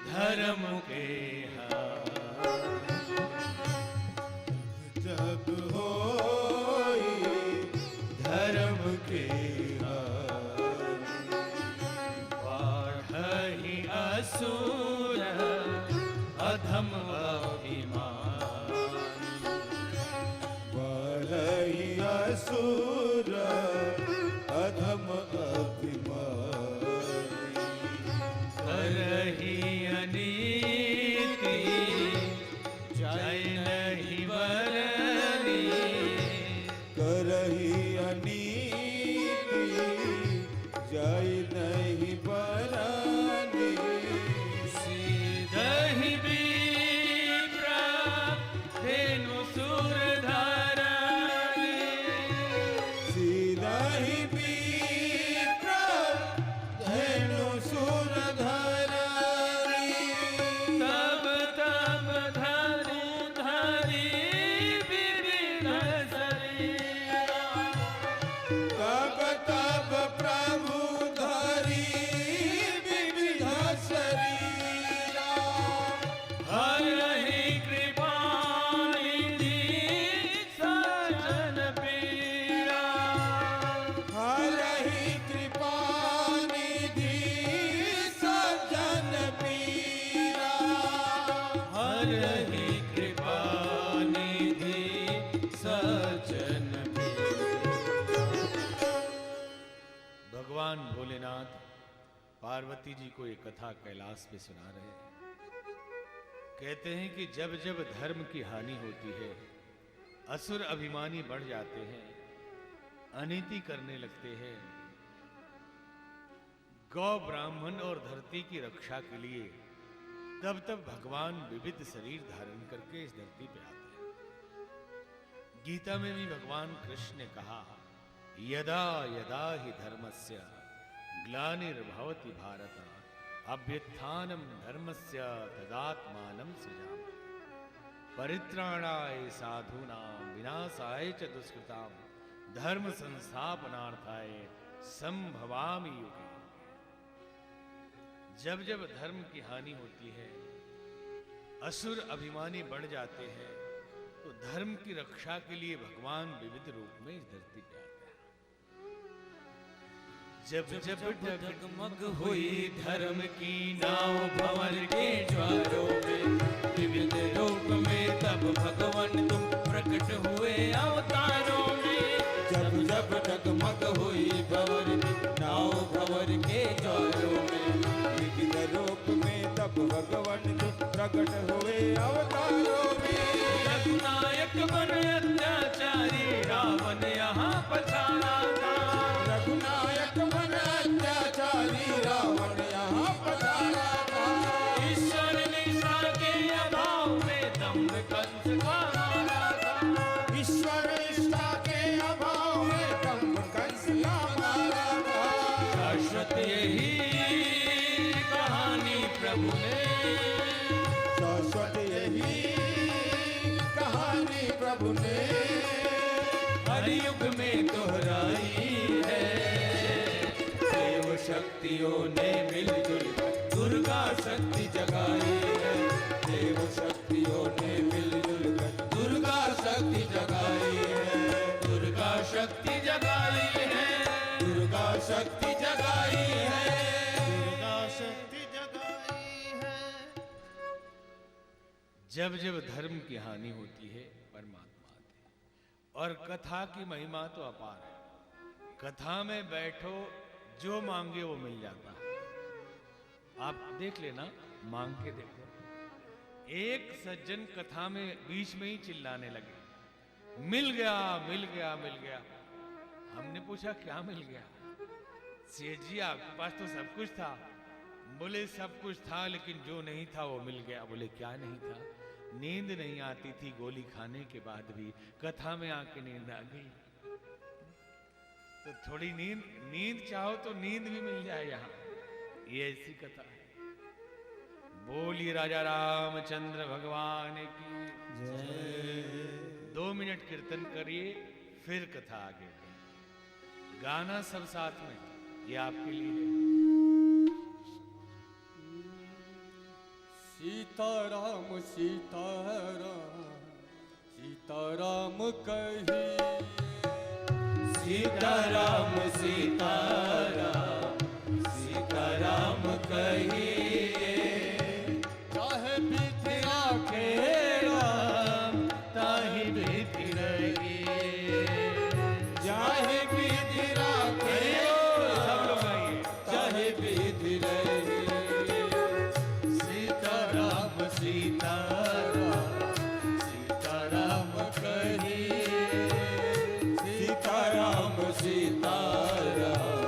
धर्म के हाथ, जब होई धर्म के बढ़हि असुर अधम अभिमान, बढ़हि असुर अधम अभिमान, करहि अनीति जय नहीं बरनी, भगवान भोलेनाथ पार्वती जी को एक कथा कैलाश पे सुना रहे हैं। कहते हैं कि जब जब धर्म की हानि होती है, असुर अभिमानी बढ़ जाते हैं, अनीति करने लगते हैं, गौ ब्राह्मण और धरती की रक्षा के लिए तब तब भगवान विविध शरीर धारण करके इस धरती पे आते हैं। गीता में भी भगवान कृष्ण ने कहा, यदा यदा हि धर्मस्य ग्लानिर्भवति भारत अभ्युत्थानं धर्मस्य तदात्मानं सृजामि परित्राणाय साधूनां विनाशाय च दुष्कृतां धर्म संस्थापनार्थाय संभवामि युगे। जब जब धर्म की हानि होती है, असुर अभिमानी बढ़ जाते हैं, तो धर्म की रक्षा के लिए भगवान विविध रूप में इस धरती पे आते हैं। जब जब डगमग हुई धर्म की नाव भंवर के ज्वारों में, विविध रूप में तब भगवान तुम प्रकट हुए अवतारों में। जब जब डगमग हुई भंवर की नाव भंवर के ज्वारों में, विविध रूप में तब भगवान तुम प्रकट हुए अवतारों में। रघुनायक बन अत्याचारी रावण यहाँ पछाड़ा था। रघुनायक बन अत्याचारी रावण यहाँ पधारा था। ईश्वर निष्ठा के अभाव में दम्भ कंस का मारा था। ईश्वर निष्ठा के अभाव में दम्भ कंस का मारा था। शाश्वत यही कहानी प्रभु ने, शाश्वत यही कहानी प्रभु ने हरियुग में दोहराई है। देव शक्तियों ने मिलजुल दुर्गा शक्ति जगाई है। देव शक्तियों ने मिलजुल कर दुर्गा शक्ति जगाई है। दुर्गा शक्ति जगाई है। दुर्गा शक्ति जगाई है। दुर्गा शक्ति जगाई है। जब जब धर्म की हानि होती है, परमात्मा आते हैं। और कथा की महिमा तो अपार है। कथा में बैठो, जो मांगे वो मिल जाता है। आप देख लेना, मांग के देखो। एक सज्जन कथा में बीच में ही चिल्लाने लगे, मिल गया मिल गया मिल गया। हमने पूछा क्या मिल गया? सेठ जी आपके पास तो सब कुछ था। बोले सब कुछ था, लेकिन जो नहीं था वो मिल गया। बोले क्या नहीं था? नींद नहीं आती थी गोली खाने के बाद भी, कथा में आके नींद आ गई। तो थोड़ी नींद चाहो तो नींद भी मिल जाए यहाँ। ये ऐसी कथा है। बोली राजा रामचंद्र भगवान की जय। 2 मिनट कीर्तन करिए, फिर कथा आगे बढ़े। गाना सब साथ में, ये आपके लिए है। सीताराम सीताराम सीताराम कहिए। सीताराम सीताराम सीताराम कहिए। चाहे बीती के राम ताहि बीती रहिए। चाहे बीती राखे सब लोग आइए। चाहे बीती रहे। सीताराम सीताराम सीताराम कहिए। सीताराम सीताराम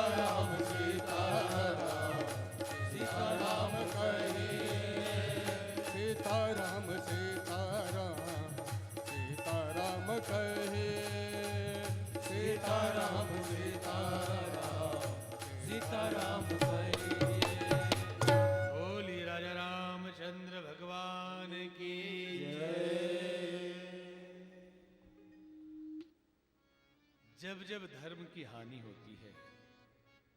सीताराम सीताराम सीताराम कहे सीताराम सीताराम सीताराम कहे सीताराम सीताराम सीताराम कहे। बोली राजा रामचंद्र भगवान की जब जब धर्म की हानि होती है,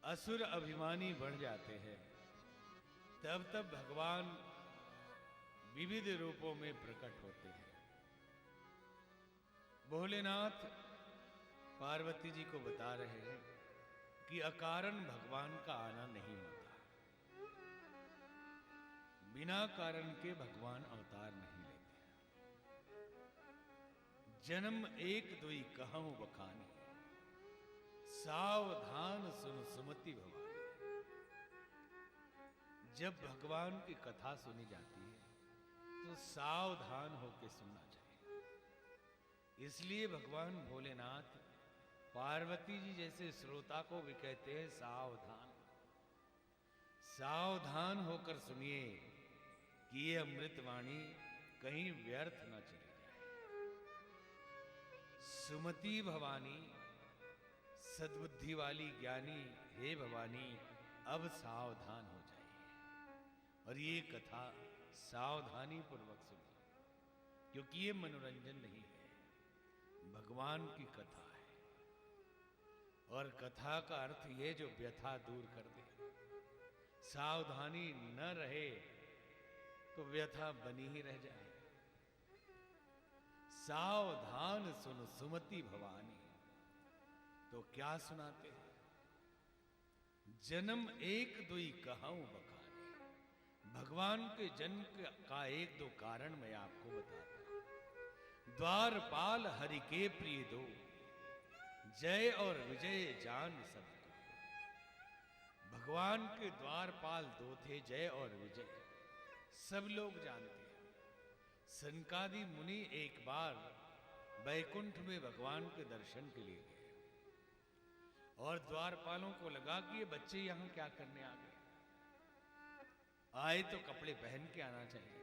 असुर अभिमानी बढ़ जाते हैं, तब तब भगवान विविध रूपों में प्रकट होते हैं। भोलेनाथ पार्वती जी को बता रहे हैं कि अकारण भगवान का आना नहीं होता, बिना कारण के भगवान अवतार नहीं लेते। जन्म एक दुई कहूं बखानी, सावधान सुन सुमति भवानी। जब भगवान की कथा सुनी जाती है तो सावधान होकर सुनना चाहिए। इसलिए भगवान भोलेनाथ पार्वती जी जैसे श्रोता को भी कहते हैं सावधान, सावधान होकर सुनिए कि ये अमृतवाणी कहीं व्यर्थ न चली जाए। सुमति भवानी, सद्बुद्धि वाली ज्ञानी, हे भवानी अब सावधान हो जाइए और ये कथा सावधानी पूर्वक सुनिए, क्योंकि ये मनोरंजन नहीं है, भगवान की कथा है। और कथा का अर्थ ये जो व्यथा दूर कर दे। सावधानी न रहे तो व्यथा बनी ही रह जाए। सावधान सुन सुमति भवानी, तो क्या सुनाते हैं? जन्म एक दुई कहूं बखानी। भगवान के जन्म का एक दो कारण मैं आपको बताता हूं। द्वारपाल हरि के प्रिय दो, जय और विजय जान सबको। भगवान के द्वारपाल दो थे, जय और विजय, सब लोग जानते हैं। सनकादि मुनि एक बार बैकुंठ में भगवान के दर्शन के लिए गए और द्वारपालों को लगा कि ये बच्चे यहां क्या करने आ गए, आए तो कपड़े पहन के आना चाहिए।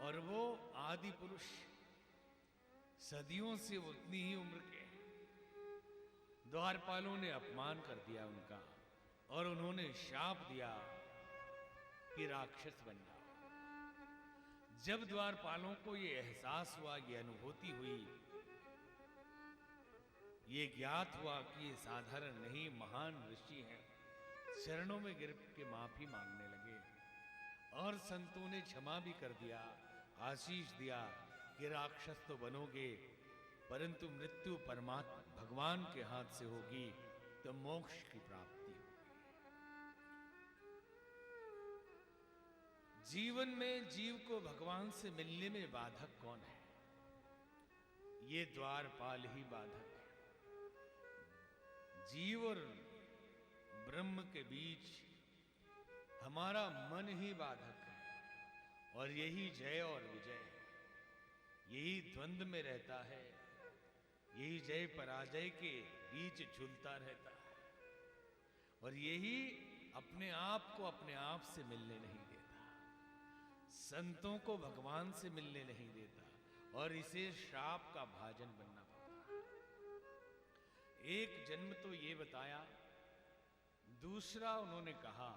और वो आदि पुरुष, सदियों से उतनी ही उम्र के, द्वारपालों ने अपमान कर दिया उनका और उन्होंने शाप दिया कि राक्षस बन जाओ। जब द्वारपालों को ये एहसास हुआ, ये अनुभूति हुई, ये ज्ञात हुआ कि ये साधारण नहीं महान ऋषि हैं, चरणों में गिर के माफी मांगने लगे और संतों ने क्षमा भी कर दिया, आशीष दिया कि राक्षस तो बनोगे परंतु मृत्यु परमात्मा भगवान के हाथ से होगी, तो मोक्ष की प्राप्ति होगी। जीवन में जीव को भगवान से मिलने में बाधक कौन है? ये द्वारपाल ही बाधक है। जीव और ब्रह्म के बीच हमारा मन ही बाधक है और यही जय और विजय है, यही द्वंद्व में रहता है, यही जय पराजय के बीच झूलता रहता है और यही अपने आप को अपने आप से मिलने नहीं देता, संतों को भगवान से मिलने नहीं देता और इसे श्राप का भाजन बनना पड़ता है। एक जन्म तो ये बताया, दूसरा उन्होंने कहा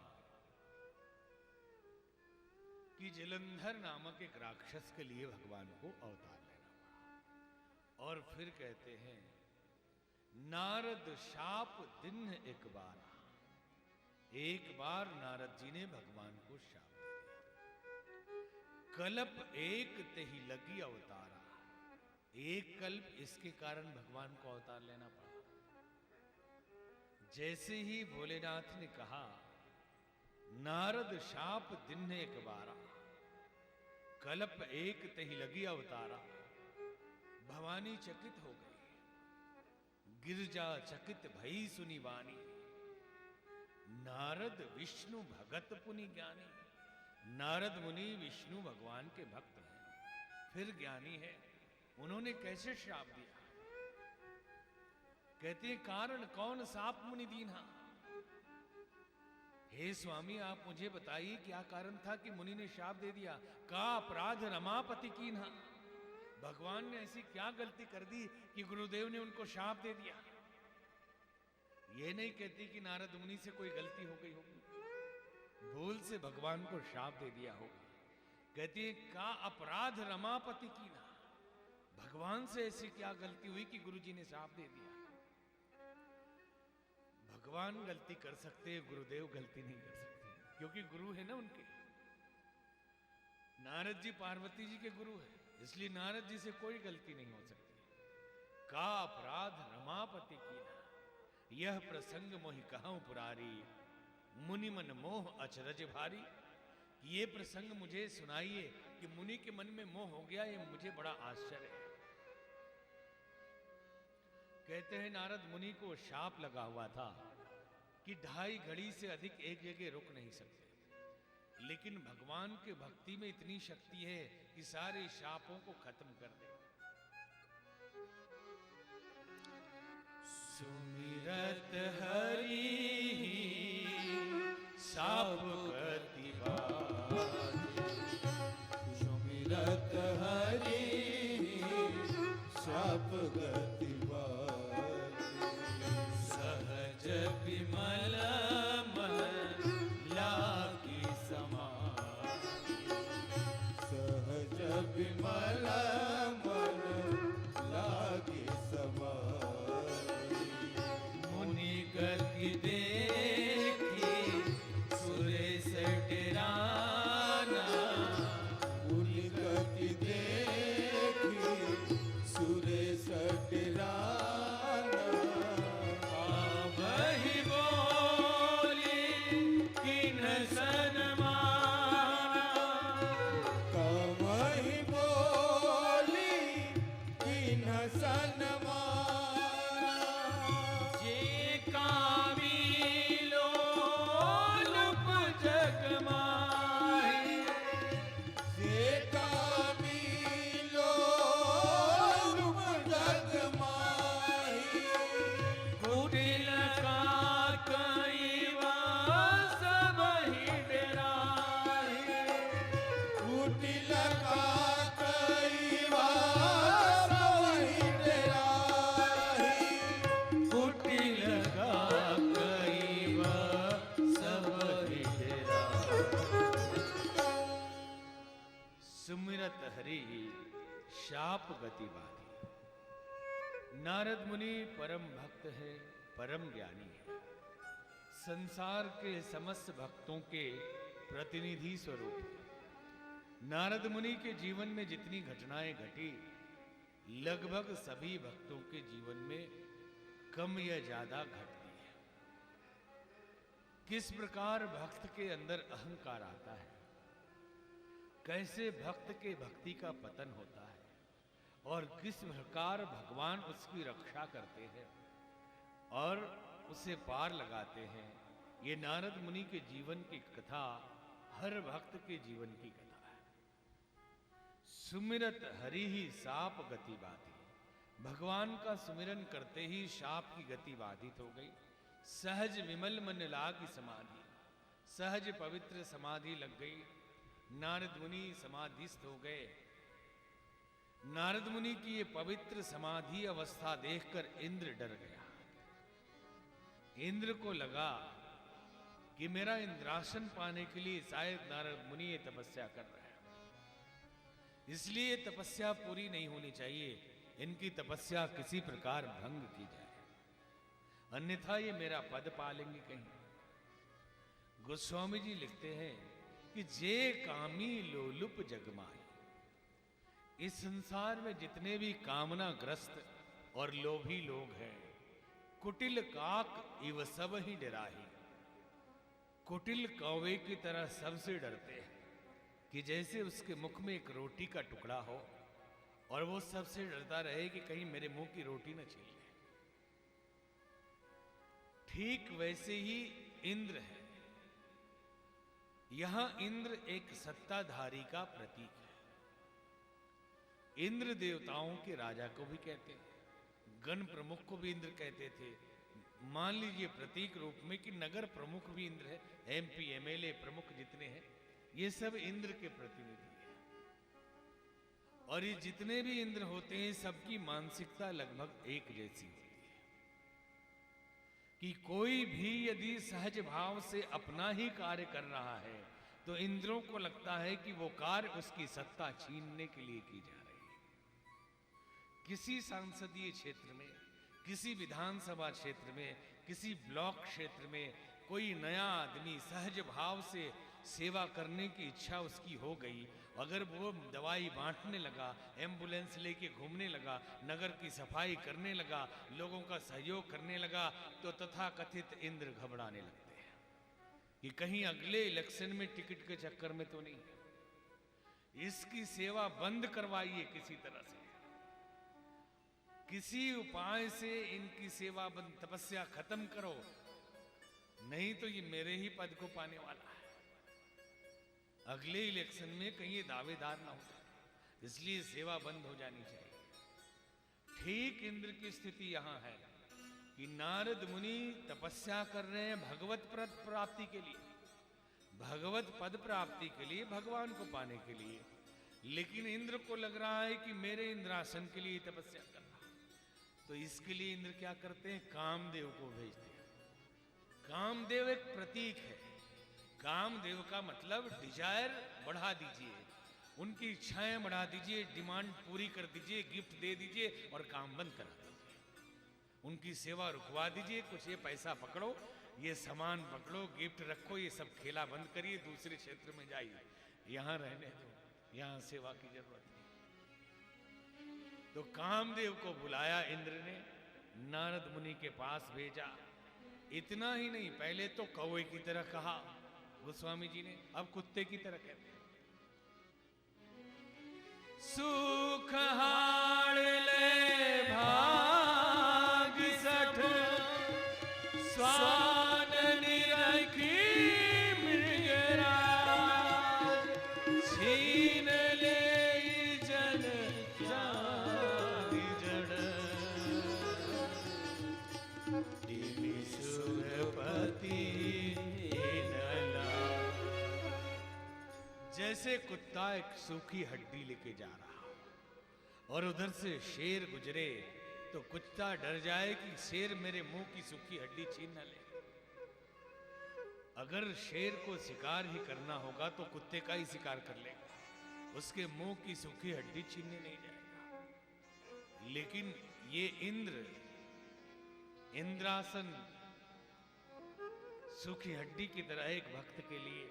कि जलंधर नामक एक राक्षस के लिए भगवान को अवतार लेना पड़ा। और फिर कहते हैं, नारद शाप दिन एक बार, एक बार नारद जी ने भगवान को शाप दिया। कल्प एक तेहि लगी अवतारा, एक कल्प इसके कारण भगवान को अवतार लेना पड़ा। जैसे ही भोलेनाथ ने कहा नारद शाप दिन एक बारा, कल्प एक तेहि लगी अवतारा, भवानी चकित हो गई, गिरजा चकित भई सुनी वाणी, नारद विष्णु भगत पुनि ज्ञानी। नारद मुनि विष्णु भगवान के भक्त हैं, फिर ज्ञानी है, उन्होंने कैसे श्राप दिया? कहते हैं, कारण कौन साप मुनि दीन्हा, हे स्वामी, आप मुझे बताइए क्या कारण था कि मुनि ने शाप दे दिया। का अपराध रमापति कीन्हा, भगवान ने ऐसी क्या गलती कर दी कि गुरुदेव ने उनको शाप दे दिया। ये नहीं कहती कि नारद मुनि से कोई गलती हो गई होगी, भूल से भगवान को शाप दे दिया होगा। कहती है का अपराध रमापति कीन्हा, भगवान से ऐसी क्या गलती हुई कि गुरुजी ने शाप दे दिया। भगवान गलती कर सकते हैं, गुरुदेव गलती नहीं कर सकते, क्योंकि गुरु है ना उनके। नारद जी पार्वती जी के गुरु है, इसलिए नारद जी से कोई गलती नहीं हो सकती। का अपराध रमापति कीन्हा, यह प्रसंग मोहि कहूं पुरारी, मुनि मन मोह अचरज भारी। ये प्रसंग मुझे सुनाइए कि मुनि के मन में मोह हो गया, ये मुझे बड़ा आश्चर्य है। कहते हैं नारद मुनि को शाप लगा हुआ था कि 2.5 घड़ी से अधिक एक जगह रुक नहीं सकते, लेकिन भगवान के भक्ति में इतनी शक्ति है कि सारे शापों को खत्म कर दे। सुमिरत हरि साप गतिवारी, सुमिरत हरि साप गतिवारी, सहज विमल मन लागी समाधि, सहज विमल मन लागे समाधि, मुनि गति देखी सुरेश डराना, मुनि गति देखी सुरेश डराना, वही बोली किन्ह सनमाना, कमहि बोली किन्ह सनमाना, जे कामी लोलुप जग माही, से कामी लोलुप जग माही, कुटिल का कईवा सबहि डराही, कुटिल का कईवा सबहि डराही, कुटिल का कईवा सबहि डराही। सुमिरत हरि शाप गति बाधी। नारद मुनि परम भक्त है, परम ज्ञानी है, संसार के समस्त भक्तों के प्रतिनिधि स्वरूप है। नारद मुनि के जीवन में जितनी घटनाएं घटी, लगभग सभी भक्तों के जीवन में कम या ज्यादा घटती है। किस प्रकार भक्त के अंदर अहंकार आता है, कैसे भक्त के भक्ति का पतन होता है, और किस प्रकार भगवान उसकी रक्षा करते हैं और उसे पार लगाते हैं, ये नारद मुनि के जीवन की कथा हर भक्त के जीवन की कथा है। सुमिरत हरि ही साप गति बाधी, भगवान का सुमिरन करते ही शाप की गति बाधित हो गई। सहज विमल मन लागी समाधि, सहज पवित्र समाधि लग गई। नारद मुनि समाधिस्थ हो गए। नारद मुनि की ये पवित्र समाधि अवस्था देखकर इंद्र डर गया। इंद्र को लगा कि मेरा इंद्रासन पाने के लिए शायद नारद मुनि ये तपस्या कर रहे हैं, इसलिए ये तपस्या पूरी नहीं होनी चाहिए, इनकी तपस्या किसी प्रकार भंग की जाए, अन्यथा ये मेरा पद पालेंगे कहीं। गोस्वामी जी लिखते हैं कि जे कामी लोलुप जगमाई, इस संसार में जितने भी कामनाग्रस्त और लोभी लोग हैं, कुटिल काक इव सब ही डराही, कुटिल कौवे की तरह सबसे डरते हैं कि जैसे उसके मुख में एक रोटी का टुकड़ा हो और वो सबसे डरता रहे कि कहीं मेरे मुंह की रोटी न छीन ले। ठीक वैसे ही इंद्र है। यहां इंद्र एक सत्ताधारी का प्रतीक है। इंद्र देवताओं के राजा को भी कहते हैं, गण प्रमुख को भी इंद्र कहते थे, मान लीजिए प्रतीक रूप में कि नगर प्रमुख भी इंद्र है, एमपी एमएलए प्रमुख जितने हैं ये सब इंद्र के प्रतिनिधि हैं। और ये जितने भी इंद्र होते हैं सबकी मानसिकता लगभग एक जैसी होती है कि कोई भी यदि सहज भाव से अपना ही कार्य कर रहा है तो इंद्रों को लगता है कि वो कार्य उसकी सत्ता छीनने के लिए की जा रही है। किसी संसदीय क्षेत्र में, किसी विधानसभा क्षेत्र में, किसी ब्लॉक क्षेत्र में कोई नया आदमी सहज भाव से सेवा करने की इच्छा उसकी हो गई, अगर वो दवाई बांटने लगा, एम्बुलेंस लेके घूमने लगा, नगर की सफाई करने लगा, लोगों का सहयोग करने लगा, तो तथाकथित इंद्र घबराने लगते हैं कि कहीं अगले इलेक्शन में टिकट के चक्कर में तो नहीं, इसकी सेवा बंद करवाइए किसी तरह से, किसी उपाय से इनकी सेवा बंद, तपस्या खत्म करो, नहीं तो ये मेरे ही पद को पाने वाला है। अगले इलेक्शन में कहीं ये दावेदार ना हो जाए, इसलिए सेवा बंद हो जानी चाहिए। ठीक इंद्र की स्थिति यहां है कि नारद मुनि तपस्या कर रहे हैं भगवत पद प्राप्ति के लिए, भगवत पद प्राप्ति के लिए, भगवान को पाने के लिए, लेकिन इंद्र को लग रहा है कि मेरे इंद्रासन के लिए तपस्या कर रहा, तो इसके लिए इंद्र क्या करते हैं, कामदेव को भेजते हैं। कामदेव एक प्रतीक है, कामदेव का मतलब डिजायर बढ़ा दीजिए, उनकी इच्छाएं बढ़ा दीजिए, डिमांड पूरी कर दीजिए, गिफ्ट दे दीजिए और काम बंद करा दीजिए, उनकी सेवा रुकवा दीजिए, कुछ ये पैसा पकड़ो, ये सामान पकड़ो, गिफ्ट रखो, ये सब खेला बंद करिए, दूसरे क्षेत्र में जाइए, यहां रहने दो, यहां सेवा की जरूरत नहीं। तो कामदेव को बुलाया इंद्र ने, नारद मुनि के पास भेजा। इतना ही नहीं, पहले तो कौवे की तरह कहा गोस्वामी जी ने, अब कुत्ते की तरह कहते हैं, सुख हाड़ ले भाग सठ स्वान निरखी मृगराज, छीन ले जन जाति जड़, दिवि सुरपति जैसे कुत्ता एक सूखी हड्डी लेके जा रहा और उधर से शेर गुजरे तो कुत्ता डर जाए कि शेर मेरे मुंह की सूखी हड्डी छीन न ले। अगर शेर को शिकार ही करना होगा तो कुत्ते का ही शिकार कर लेगा, उसके मुंह की सूखी हड्डी छीनने नहीं जाएगा। लेकिन ये इंद्र इंद्रासन सूखी हड्डी की तरह एक भक्त के लिए,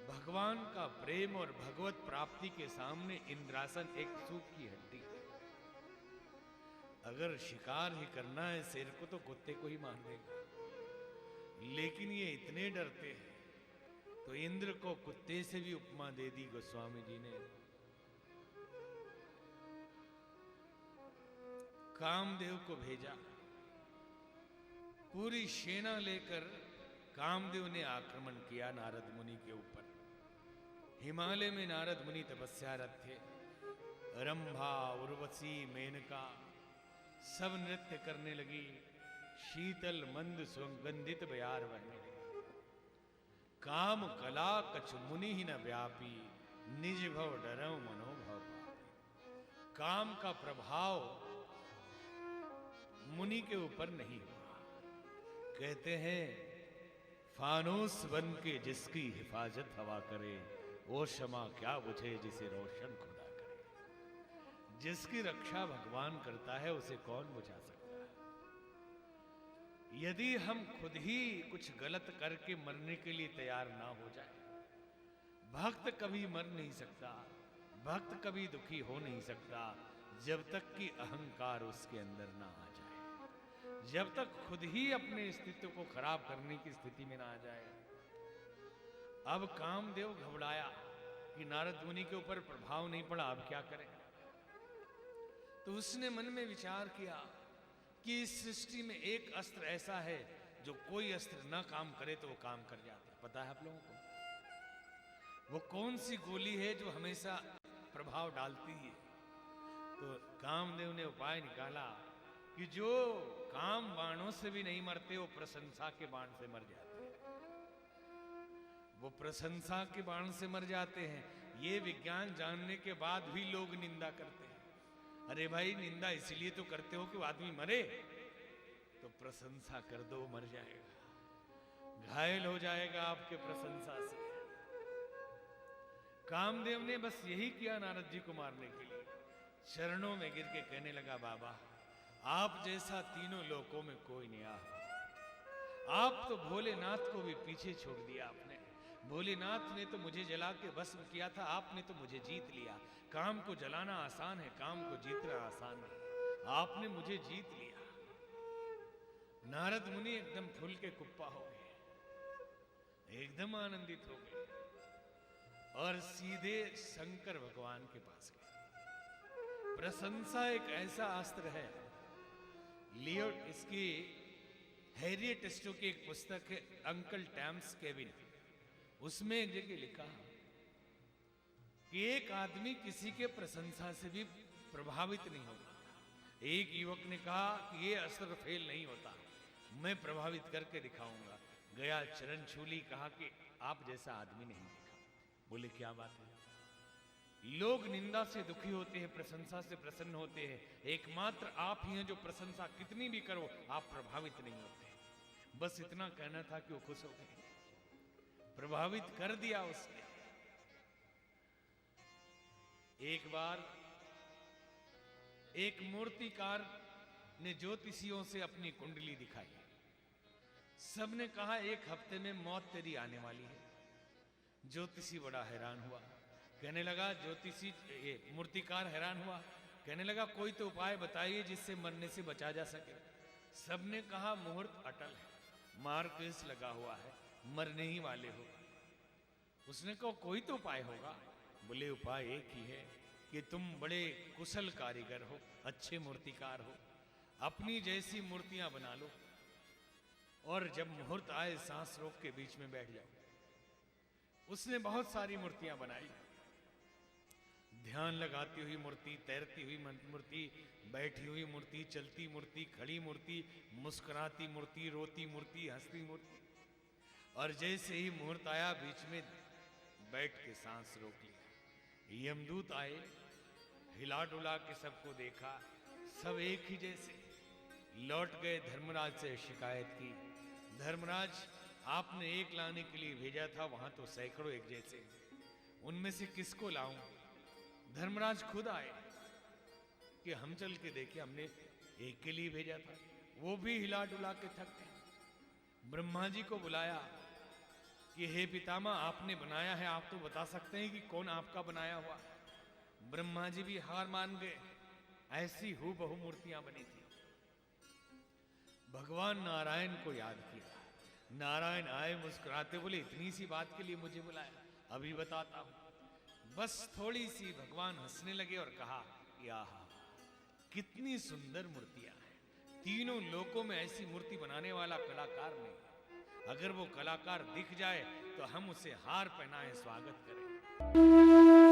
भगवान का प्रेम और भगवत प्राप्ति के सामने इंद्रासन एक सूखी हड्डी है। अगर शिकार ही करना है शेर को तो कुत्ते को ही मार देगा, लेकिन ये इतने डरते हैं तो इंद्र को कुत्ते से भी उपमा दे दी गोस्वामी जी ने। कामदेव को भेजा, पूरी सेना लेकर कामदेव ने आक्रमण किया नारद मुनि के ऊपर। हिमालय में नारद मुनि तपस्यारत थे, रंभा, उर्वशी, मेनका सब नृत्य करने लगी, शीतल मंद सुगंधित बयार बहने लगी। काम कला कछ मुनि ही न व्यापी, निज भव डरव मनोभव पापी। काम का प्रभाव मुनि के ऊपर नहीं हुआ। कहते हैं फानूस बन के जिसकी हिफाजत हवा करे, वो क्षमा क्या बुझे जिसे रोशन खुदा करे। जिसकी रक्षा भगवान करता है उसे कौन बुझा सकता है। यदि हम खुद ही कुछ गलत करके मरने के लिए तैयार ना हो जाए, भक्त कभी मर नहीं सकता, भक्त कभी दुखी हो नहीं सकता जब तक कि अहंकार उसके अंदर ना आ जाए, जब तक खुद ही अपने अस्तित्व को खराब करने की स्थिति में ना आ जाए। अब कामदेव घबराया कि नारद मुनि के ऊपर प्रभाव नहीं पड़ा, अब क्या करें। तो उसने मन में विचार किया कि इस सृष्टि में एक अस्त्र ऐसा है जो कोई अस्त्र ना काम करे तो वो काम कर जाता है। पता है आप लोगों को वो कौन सी गोली है जो हमेशा प्रभाव डालती है? तो कामदेव ने उपाय निकाला कि जो काम बाणों से भी नहीं मरते वो प्रशंसा के बाण से मर जाते हैं। वो प्रशंसा के बाण से मर जाते हैं। ये विज्ञान जानने के बाद भी लोग निंदा करते हैं। अरे भाई, निंदा इसलिए तो करते हो कि वो आदमी मरे, तो प्रशंसा कर दो, मर जाएगा, घायल हो जाएगा आपके प्रशंसा से। कामदेव ने बस यही किया नारद जी को मारने के लिए। चरणों में गिर के कहने लगा, बाबा आप जैसा तीनों लोकों में कोई नहीं आ। आप तो भोलेनाथ को भी पीछे छोड़ दिया आपने। भोलेनाथ ने तो मुझे जला के भस्म किया था, आपने तो मुझे जीत लिया। काम को जलाना आसान है, काम को जीतना आसान है। आपने मुझे जीत लिया। नारद मुनि एकदम फूल के कुप्पा हो गए, एकदम आनंदित हो गए और सीधे शंकर भगवान के पास गए। प्रशंसा एक ऐसा अस्त्र है। लियो, इसकी हैरियट टेस्टो की एक पुस्तक है, अंकल टैम्स केविन, उसमें एक जगह लिखा कि एक आदमी किसी के प्रशंसा से भी प्रभावित नहीं होता। एक युवक ने कहा कि ये अस्त्र फेल नहीं होता, मैं प्रभावित करके दिखाऊंगा। गया, चरण छूली, कहा कि आप जैसा आदमी नहीं देखा। बोले क्या बात है? लोग निंदा से दुखी होते हैं, प्रशंसा से प्रसन्न होते हैं। एकमात्र आप ही हैं जो प्रशंसा कितनी भी करो आप प्रभावित नहीं होते। बस इतना कहना था कि वो खुश हो गए, प्रभावित कर दिया उसने। एक बार एक मूर्तिकार ने ज्योतिषियों से अपनी कुंडली दिखाई। सबने कहा एक हफ्ते में मौत तेरी आने वाली है। ज्योतिषी बड़ा हैरान हुआ, कहने लगा, ज्योतिषी ये मूर्तिकार हैरान हुआ, कहने लगा कोई तो उपाय बताइए जिससे मरने से बचा जा सके। सबने कहा मुहूर्त अटल है, मार्केस लगा हुआ है, मरने ही वाले हो। उसने कहा कोई तो उपाय होगा। बोले उपाय एक ही है कि तुम बड़े कुशल कारीगर हो, अच्छे मूर्तिकार हो, अपनी जैसी मूर्तियां बना लो और जब मुहूर्त आए सांस रोक के बीच में बैठ जाओ। उसने बहुत सारी मूर्तियां बनाई, ध्यान लगाती हुई मूर्ति, तैरती हुई मूर्ति, बैठी हुई मूर्ति, चलती मूर्ति, खड़ी मूर्ति, मुस्कुराती मूर्ति, रोती मूर्ति, हंसती मूर्ति। और जैसे ही मुहूर्त आया बीच में बैठ के सांस रोक ली। यमदूत आए, हिला डुला के सबको देखा, सब एक ही जैसे। लौट गए, धर्मराज से शिकायत की, धर्मराज आपने एक लाने के लिए भेजा था, वहां तो सैकड़ों एक जैसे, उनमें से किसको लाऊं? धर्मराज खुद आए कि हम चल के देखे, हमने एक के लिए भेजा था, वो भी हिला डुला के थक गए। ब्रह्मा जी को बुलाया कि हे पितामह, आपने बनाया है, आप तो बता सकते हैं कि कौन आपका बनाया हुआ। ब्रह्मा जी भी हार मान गए, ऐसी हूबहू मूर्तियां बनी थी। भगवान नारायण को याद किया, नारायण आए मुस्कुराते, बोले इतनी सी बात के लिए मुझे बुलाया, अभी बताता हूं। बस थोड़ी सी भगवान हंसने लगे और कहा, आहा कितनी सुंदर मूर्तियां हैं, तीनों लोकों में ऐसी मूर्ति बनाने वाला कलाकार नहीं। अगर वो कलाकार दिख जाए तो हम उसे हार पहनाएं, स्वागत करें।